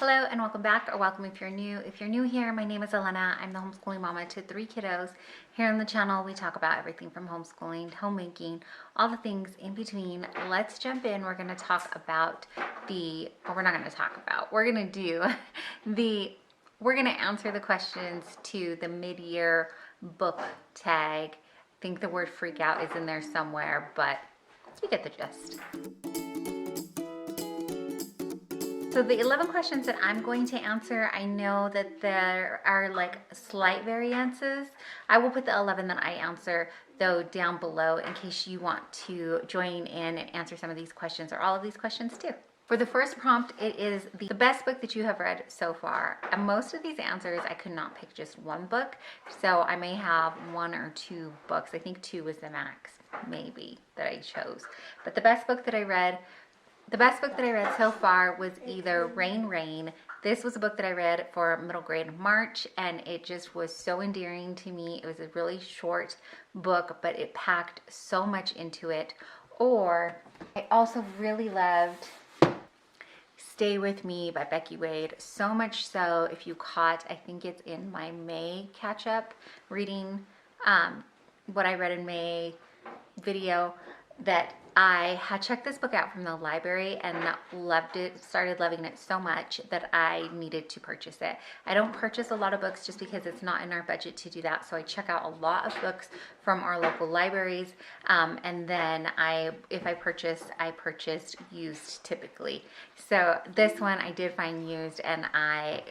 Hello and welcome back, or welcome if you're new. If you're new here, my name is Elena. I'm the homeschooling mama to 3 kiddos. Here on the channel, we talk about everything from homeschooling to homemaking, all the things in between. Let's jump in. We're going to talk about we're not going to talk about, we're going to do we're going to answer the questions to the mid-year book tag. I think the word freak out is in there somewhere, but you get the gist. So the 11 questions that I'm going to answer, I know that there are like slight variances. I will put the 11 that I answer though down below in case you want to join in and answer some of these questions or all of these questions too. For the first prompt, it is the best book that you have read so far. And most of these answers, I could not pick just one book. So I may have 1 or 2 books. I think 2 was the max, maybe, that I chose. But the best book that I read so far was either Rain, Rain. This was a book that I read for middle grade in March, and it just was so endearing to me. It was a really short book, but it packed so much into it. Or I also really loved Stay With Me by Becky Wade. So much so, if you caught, I think it's in my May catch-up reading, what I read in May video, that I had checked this book out from the library and loved it, started loving it so much that I needed to purchase it. I don't purchase a lot of books just because it's not in our budget to do that, so I check out a lot of books from our local libraries, and then if I purchased used typically. So this one I did find used, and I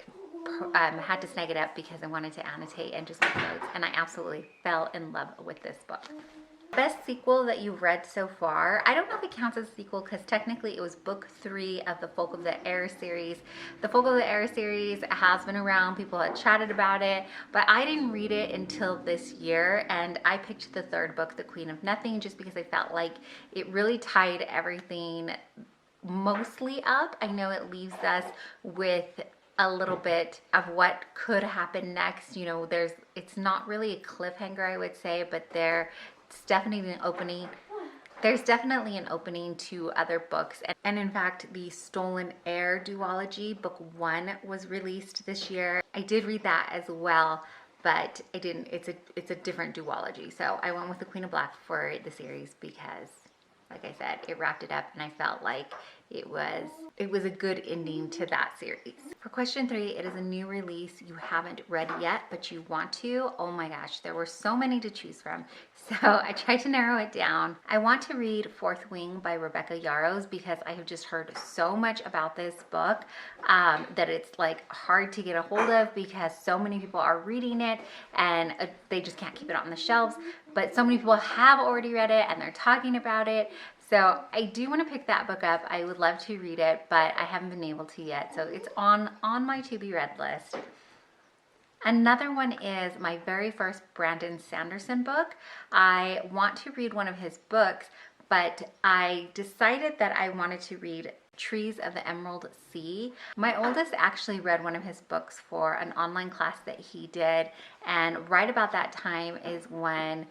had to snag it up because I wanted to annotate and just make notes, and I absolutely fell in love with this book. Best sequel that you've read so far. I don't know if it counts as a sequel because technically it was book 3 of the Folk of the Air series. The Folk of the Air series has been around, people had chatted about it, but I didn't read it until this year, and I picked the 3rd book, The Queen of Nothing, just because I felt like it really tied everything mostly up. I know it leaves us with a little bit of what could happen next. You know, it's not really a cliffhanger, I would say, but it's definitely an opening. There's definitely an opening to other books. And in fact, the Stolen Heir duology, book 1, was released this year. I did read that as well, but I didn't. It's a different duology. So I went with The Queen of Black for the series because, like I said, it wrapped it up, and I felt like it was a good ending to that series. For question 3, it is a new release you haven't read yet, but you want to. Oh my gosh, there were so many to choose from. So I tried to narrow it down. I want to read Fourth Wing by Rebecca Yarros because I have just heard so much about this book that it's like hard to get a hold of because so many people are reading it and they just can't keep it on the shelves. But so many people have already read it and they're talking about it. So I do want to pick that book up. I would love to read it, but I haven't been able to yet. So it's on my to-be-read list. Another one is my very first Brandon Sanderson book. I want to read one of his books, but I decided that I wanted to read Trees of the Emerald Sea. My oldest actually read one of his books for an online class that he did, and right about that time is when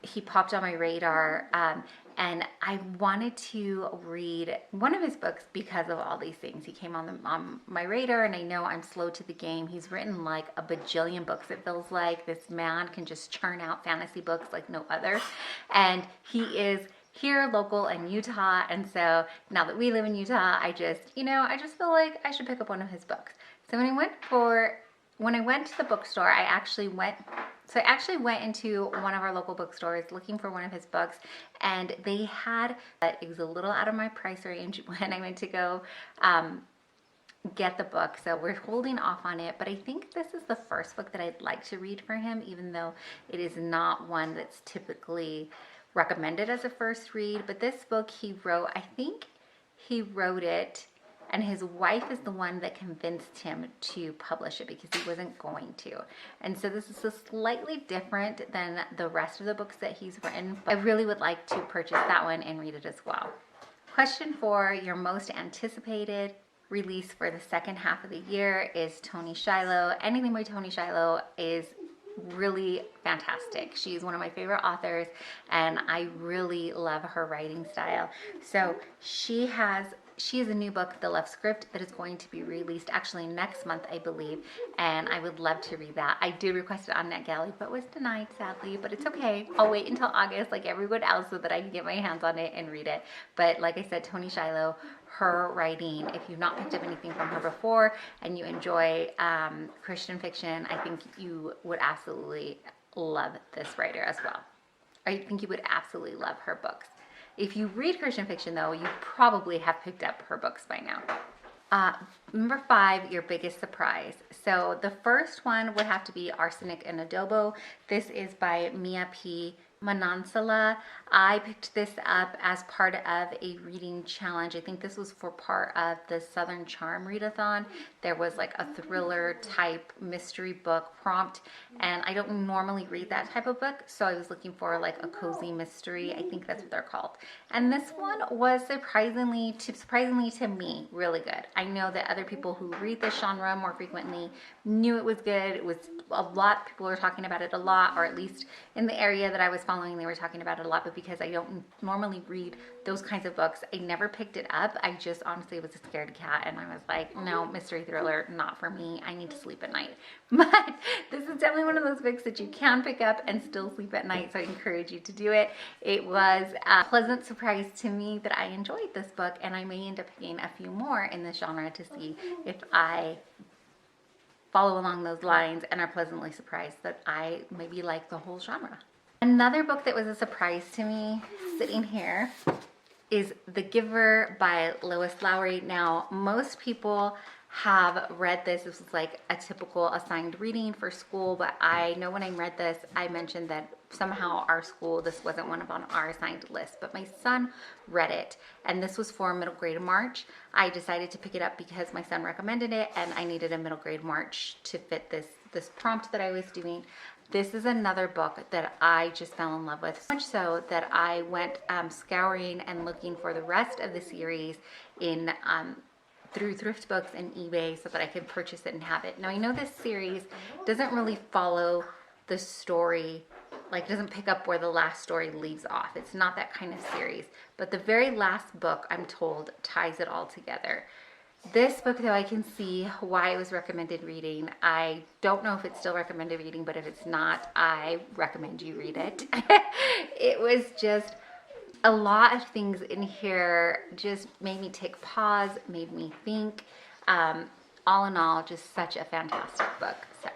he popped on my radar, and I wanted to read one of his books because of all these things. He came on my radar, and I know I'm slow to the game. He's written like a bajillion books. It feels like this man can just churn out fantasy books like no other, and he is here local in Utah. And so now that we live in Utah, I just feel like I should pick up one of his books. So when I went to the bookstore, I actually went into one of our local bookstores looking for one of his books, and they had, it was a little out of my price range when I went to go get the book. So we're holding off on it, but I think this is the first book that I'd like to read for him, even though it is not one that's typically recommended as a first read. But this book he wrote, I think he wrote it, and his wife is the one that convinced him to publish it because he wasn't going to. And so this is slightly different than the rest of the books that he's written, but I really would like to purchase that one and read it as well. Question 4, your most anticipated release for the second half of the year is Toni Shiloh. Anything by Toni Shiloh is really fantastic. She's one of my favorite authors, and I really love her writing style. So she has she has a new book, The Love Script, that is going to be released actually next month, I believe, and I would love to read that. I did request it on NetGalley, but was denied, sadly, but it's okay. I'll wait until August like everyone else so that I can get my hands on it and read it. But like I said, Toni Shiloh, her writing, if you've not picked up anything from her before and you enjoy Christian fiction, I think you would absolutely love this writer as well. I think you would absolutely love her books. If you read Christian fiction, though, you probably have picked up her books by now. Number 5, your biggest surprise. So the first one would have to be Arsenic and Adobo. This is by Mia P. Manansala. I picked this up as part of a reading challenge. I think this was for part of the Southern Charm readathon. There was like a thriller type mystery book prompt, and I don't normally read that type of book, so I was looking for like a cozy mystery. I think that's what they're called. And this one was surprisingly to me really good. I know that other people who read this genre more frequently knew it was good. It was a lot, people were talking about it a lot, or at least in the area that I was following, they were talking about it a lot, but because I don't normally read those kinds of books, I never picked it up. I just honestly was a scaredy cat, and I was like, no, mystery thriller, not for me. I need to sleep at night. But this is definitely one of those books that you can pick up and still sleep at night, so I encourage you to do it. It was a pleasant surprise to me that I enjoyed this book, and I may end up picking a few more in this genre to see if I follow along those lines and are pleasantly surprised that I maybe like the whole genre. Another book that was a surprise to me sitting here is The Giver by Lois Lowry. Now, most people have read this. This was like a typical assigned reading for school, but I know when I read this, I mentioned that somehow our school, this wasn't one of on our assigned list, but my son read it, and this was for middle grade March. I decided to pick it up because my son recommended it, and I needed a middle grade March to fit this prompt that I was doing. This is another book that I just fell in love with, so much so that I went scouring and looking for the rest of the series in through ThriftBooks and eBay so that I could purchase it and have it. Now, I know this series doesn't really follow the story, like it doesn't pick up where the last story leaves off. It's not that kind of series, but the very last book, I'm told, ties it all together. This book, though, I can see why it was recommended reading. I don't know if it's still recommended reading, but if it's not, I recommend you read it. It was just a lot of things in here just made me take pause, made me think. All in all, just such a fantastic book. So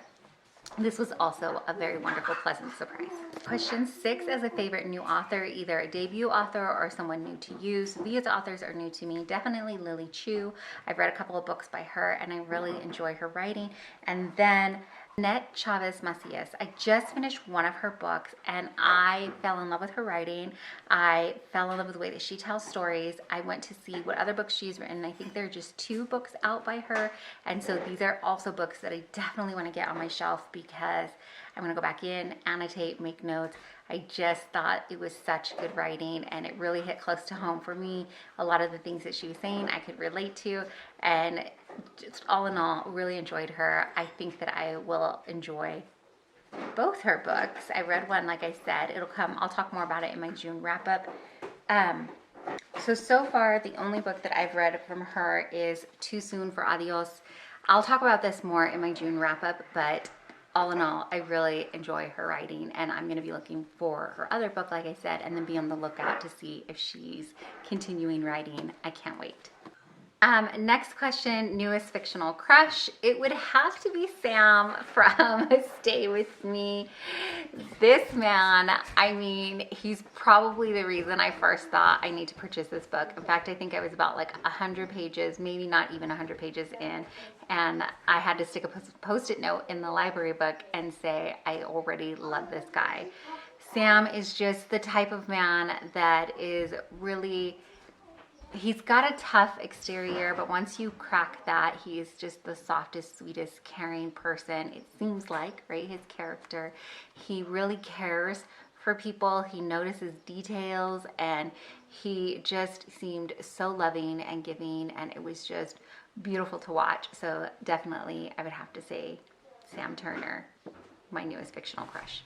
this was also a very wonderful, pleasant surprise. Question 6, as a favorite new author, either a debut author or someone new to you. So these authors are new to me. Definitely Lily Chu. I've read a couple of books by her, and I really enjoy her writing. And then Annette Chavez Macias. I just finished one of her books, and I fell in love with her writing. I fell in love with the way that she tells stories. I went to see what other books she's written. I think there are just 2 books out by her, and so these are also books that I definitely want to get on my shelf because I'm going to go back in, annotate, make notes. I just thought it was such good writing, and it really hit close to home for me. A lot of the things that she was saying I could relate to, and just all in all, really enjoyed her. I think that I will enjoy both her books. I read one, like I said, I'll talk more about it in my June wrap up. So far, the only book that I've read from her is Too Soon for Adios. I'll talk about this more in my June wrap up, but all in all, I really enjoy her writing, and I'm going to be looking for her other book, like I said, and then be on the lookout to see if she's continuing writing. I can't wait. Next question, newest fictional crush. It would have to be Sam from Stay With Me. This man, I mean, he's probably the reason I first thought I need to purchase this book. In fact, I think I was about like 100 pages, maybe not even 100 pages in, and I had to stick a post-it note in the library book and say, I already love this guy. Sam is just the type of man that is really... He's got a tough exterior, but once you crack that, he's just the softest, sweetest, caring person. It seems like, right, his character. He really cares for people. He notices details, and he just seemed so loving and giving, and it was just beautiful to watch. So definitely, I would have to say Sam Turner, my newest fictional crush.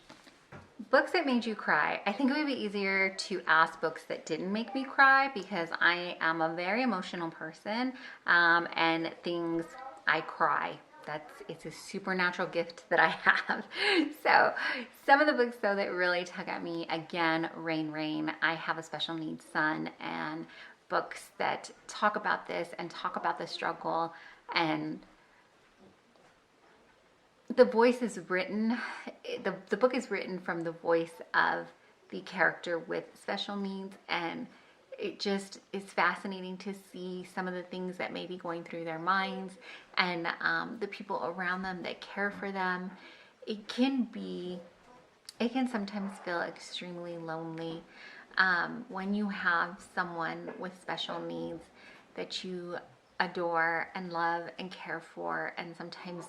Books that made you cry. I think it would be easier to ask books that didn't make me cry because I am a very emotional person, and things I cry. It's a supernatural gift that I have. So some of the books though that really tug at me, again, Rain Rain. I have a special needs son, and books that talk about this and talk about the struggle, and the voice is written, the book is written from the voice of the character with special needs, and it just is fascinating to see some of the things that may be going through their minds, and the people around them that care for them. It can sometimes feel extremely lonely when you have someone with special needs that you adore and love and care for, and sometimes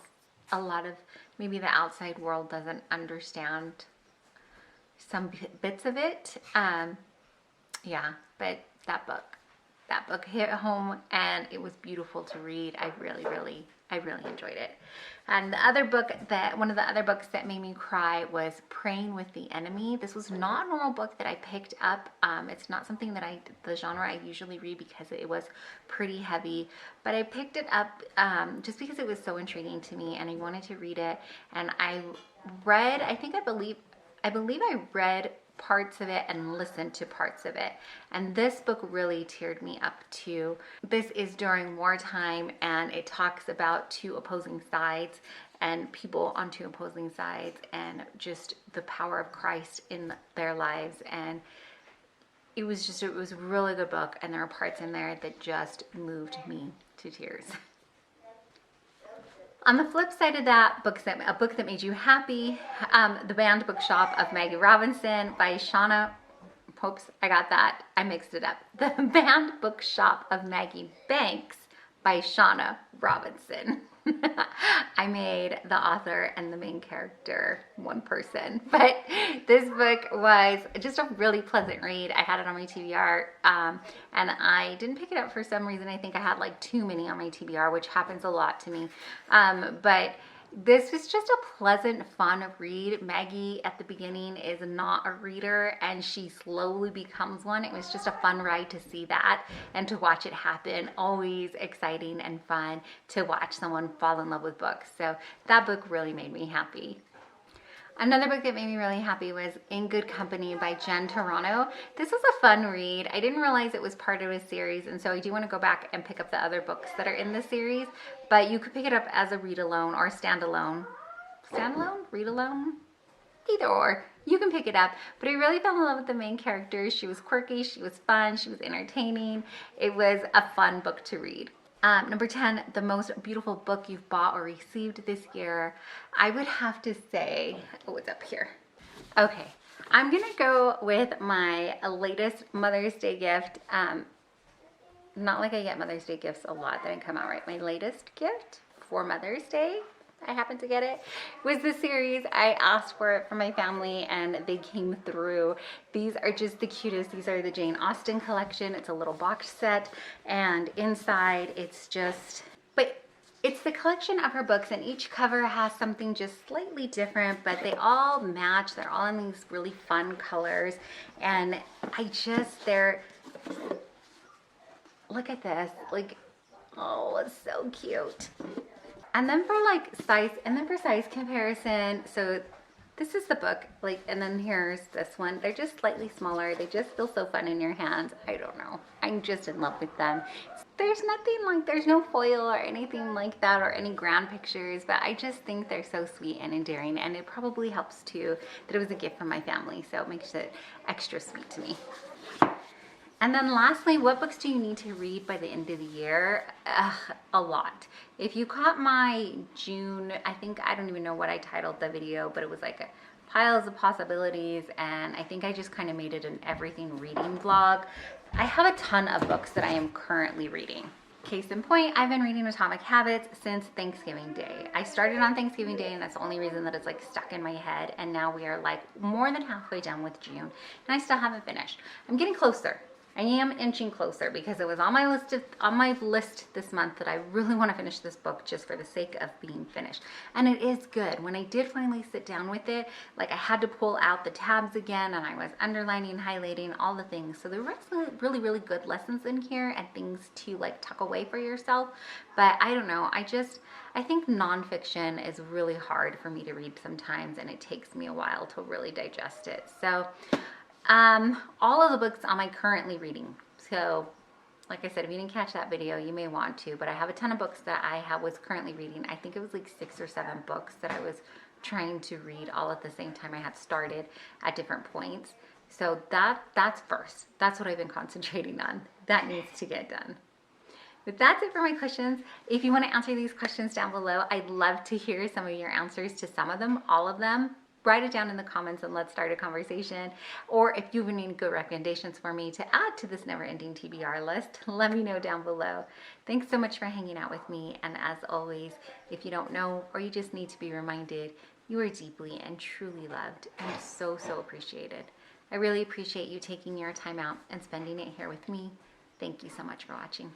a lot of maybe the outside world doesn't understand some bits of it. Yeah, but that book hit home, and it was beautiful to read. I really enjoyed it. And one of the other books that made me cry was Praying with the Enemy. This was not a normal book that I picked up. It's not something that the genre I usually read because it was pretty heavy, but I picked it up just because it was so intriguing to me and I wanted to read it. And I believe I read parts of it and listened to parts of it. And this book really teared me up too. This is during wartime, and it talks about two opposing sides and people on two opposing sides, and just the power of Christ in their lives. And it was a really good book, and there are parts in there that just moved me to tears. On the flip side of that, a book that made you happy, The Banned Bookshop of Maggie Robinson by Shauna. Oops, I got that. I mixed it up. The Banned Bookshop of Maggie Banks by Shauna Robinson. I made the author and the main character one person, but this book was just a really pleasant read. I had it on my TBR, and I didn't pick it up for some reason. I think I had like too many on my TBR, which happens a lot to me, but this was just a pleasant, fun read. Maggie at the beginning is not a reader, and she slowly becomes one. It was just a fun ride to see that and to watch it happen. Always exciting and fun to watch someone fall in love with books. So that book really made me happy. Another book that made me really happy was In Good Company by Jen Toronto. This was a fun read. I didn't realize it was part of a series, and so I do want to go back and pick up the other books that are in the series, but you could pick it up as a read alone or standalone. Standalone? Read alone? Either or. You can pick it up, but I really fell in love with the main character. She was quirky, she was fun, she was entertaining. It was a fun book to read. Number 10, the most beautiful book you've bought or received this year. I would have to say, oh, it's up here. Okay, I'm gonna go with my latest Mother's Day gift. Not like I get Mother's Day gifts a lot that come out right. My latest gift for Mother's Day, I happened to get it, was the series. I asked for it for my family and they came through. These are just the cutest. These are the Jane Austen collection. It's a little box set, and inside it's the collection of her books, and each cover has something just slightly different, but they all match. They're all in these really fun colors, and look at this, like, oh, it's so cute. And then for size comparison, so this is the book, like, and then here's this one. They're just slightly smaller. They just feel so fun in your hands. I don't know. I'm just in love with them. There's no foil or anything like that or any ground pictures, but I just think they're so sweet and endearing, and it probably helps too that it was a gift from my family, so it makes it extra sweet to me. And then lastly, what books do you need to read by the end of the year? A lot. If you caught my June, I don't even know what I titled the video, but it was like piles of possibilities, and I think I just kind of made it an everything reading vlog. I have a ton of books that I am currently reading. Case in point, I've been reading Atomic Habits since Thanksgiving Day. I started on Thanksgiving Day, and that's the only reason that it's like stuck in my head, and now we are like more than halfway done with June, and I still haven't finished. I'm getting closer. I am inching closer because it was on my list this month that I really want to finish this book just for the sake of being finished. And it is good. When I did finally sit down with it, like I had to pull out the tabs again and I was underlining, highlighting, all the things. So there were really, really good lessons in here and things to like tuck away for yourself. But I don't know, I think nonfiction is really hard for me to read sometimes, and it takes me a while to really digest it. So all of the books am I currently reading. So like I said, if you didn't catch that video, you may want to, but I have a ton of books that I was currently reading. I think it was like 6 or 7 books that I was trying to read all at the same time. I had started at different points. So that's first. That's what I've been concentrating on. That needs to get done. But that's it for my questions. If you want to answer these questions down below, I'd love to hear some of your answers to some of them, all of them. Write it down in the comments and let's start a conversation. Or if you have any good recommendations for me to add to this never-ending TBR list, let me know down below. Thanks so much for hanging out with me. And as always, if you don't know or you just need to be reminded, you are deeply and truly loved and so, so appreciated. I really appreciate you taking your time out and spending it here with me. Thank you so much for watching.